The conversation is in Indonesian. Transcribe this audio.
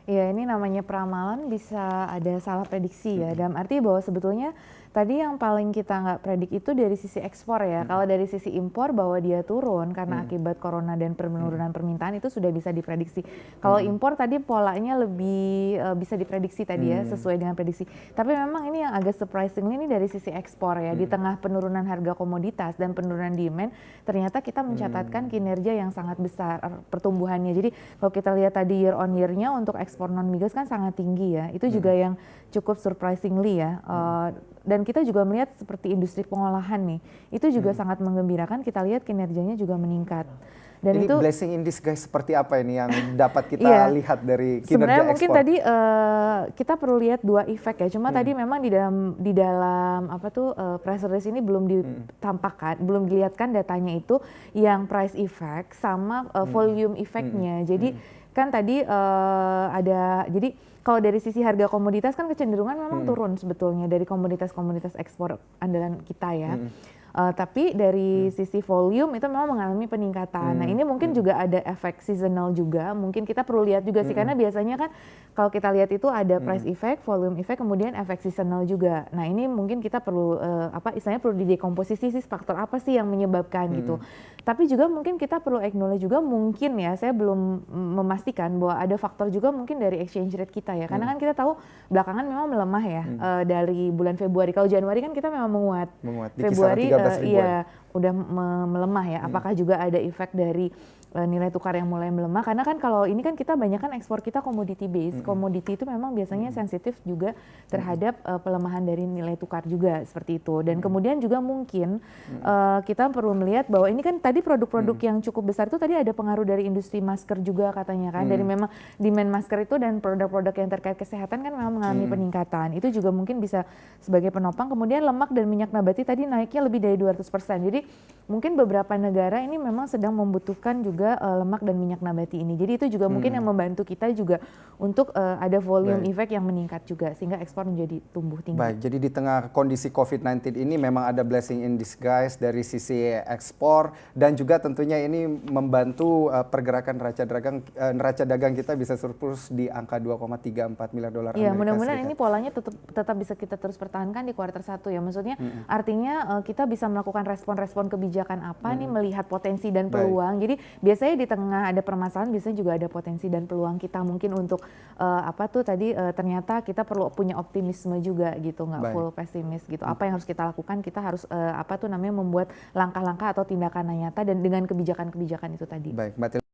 Iya, ini namanya peramalan bisa ada salah prediksi ya, dalam arti bahwa sebetulnya tadi yang paling kita nggak predik itu dari sisi ekspor ya. Kalau dari sisi impor bahwa dia turun karena akibat corona dan penurunan permintaan itu sudah bisa diprediksi. Kalau impor tadi polanya lebih bisa diprediksi tadi ya, sesuai dengan prediksi. Tapi memang ini yang agak surprising ini dari sisi ekspor ya, di tengah penurunan harga komoditas dan penurunan demand, ternyata kita mencatatkan kinerja yang sangat besar pertumbuhannya. Jadi kalau kita lihat tadi year on year-nya untuk ekspor non migas kan sangat tinggi ya, itu juga yang cukup surprisingly ya. Dan kita juga melihat seperti industri pengolahan nih, itu juga sangat menggembirakan, kita lihat kinerjanya juga meningkat. Dan Ini itu blessing in disguise seperti apa ini yang dapat kita iya, lihat dari sebenarnya kinerja mungkin ekspor? tadi kita perlu lihat dua efek ya. Cuma tadi memang di dalam apa tuh press release ini belum ditampakkan, belum dilihatkan datanya itu yang price effect sama volume effect-nya. Jadi kan tadi ada, jadi kalau dari sisi harga komoditas kan kecenderungan memang turun sebetulnya dari komoditas-komoditas ekspor andalan kita ya. Tapi dari sisi volume itu memang mengalami peningkatan. Nah ini mungkin juga ada efek seasonal juga, mungkin kita perlu lihat juga sih, karena biasanya kan kalau kita lihat itu ada price effect, volume effect, kemudian efek seasonal juga. Nah ini mungkin kita perlu apa istilahnya perlu didekomposisi sih, faktor apa sih yang menyebabkan gitu. Tapi juga mungkin kita perlu acknowledge juga mungkin ya, saya belum memastikan bahwa ada faktor juga mungkin dari exchange rate kita ya, karena kan kita tahu belakangan memang melemah ya dari bulan Februari. Kalau Januari kan kita memang menguat. Di kisaran Februari 13 ribuan. iya udah melemah ya. Apakah juga ada efek dari nilai tukar yang mulai melemah? Karena kan kalau ini kan kita banyak kan ekspor kita commodity base. Commodity itu memang biasanya sensitif juga terhadap pelemahan dari nilai tukar juga seperti itu. Dan kemudian juga mungkin kita perlu melihat bahwa ini kan tadi produk-produk yang cukup besar itu tadi ada pengaruh dari industri masker juga katanya kan. Dari memang demand masker itu dan produk-produk yang terkait kesehatan kan memang mengalami peningkatan. Itu juga mungkin bisa sebagai penopang. Kemudian lemak dan minyak nabati tadi naiknya lebih dari 200%. Jadi mungkin beberapa negara ini memang sedang membutuhkan juga lemak dan minyak nabati ini. Jadi itu juga mungkin yang membantu kita juga untuk ada volume effect yang meningkat juga sehingga ekspor menjadi tumbuh tinggi. Baik, jadi di tengah kondisi COVID-19 ini memang ada blessing in disguise dari sisi ekspor dan juga tentunya ini membantu pergerakan neraca dagang kita bisa surplus di angka 2,34 miliar dolar Iya, Amerika mudah-mudahan Serikat. ini polanya tetap bisa kita terus pertahankan di kuartal 1 ya. Maksudnya artinya kita bisa melakukan respon-respon kebijakan apa nih, melihat potensi dan peluang. Jadi biasanya di tengah ada permasalahan biasanya juga ada potensi dan peluang kita mungkin untuk apa tuh tadi ternyata kita perlu punya optimisme juga gitu, nggak full pesimis gitu. Apa yang harus kita lakukan, kita harus apa tuh namanya membuat langkah-langkah atau tindakan yang nyata dan dengan kebijakan-kebijakan itu tadi. Baik, Mbak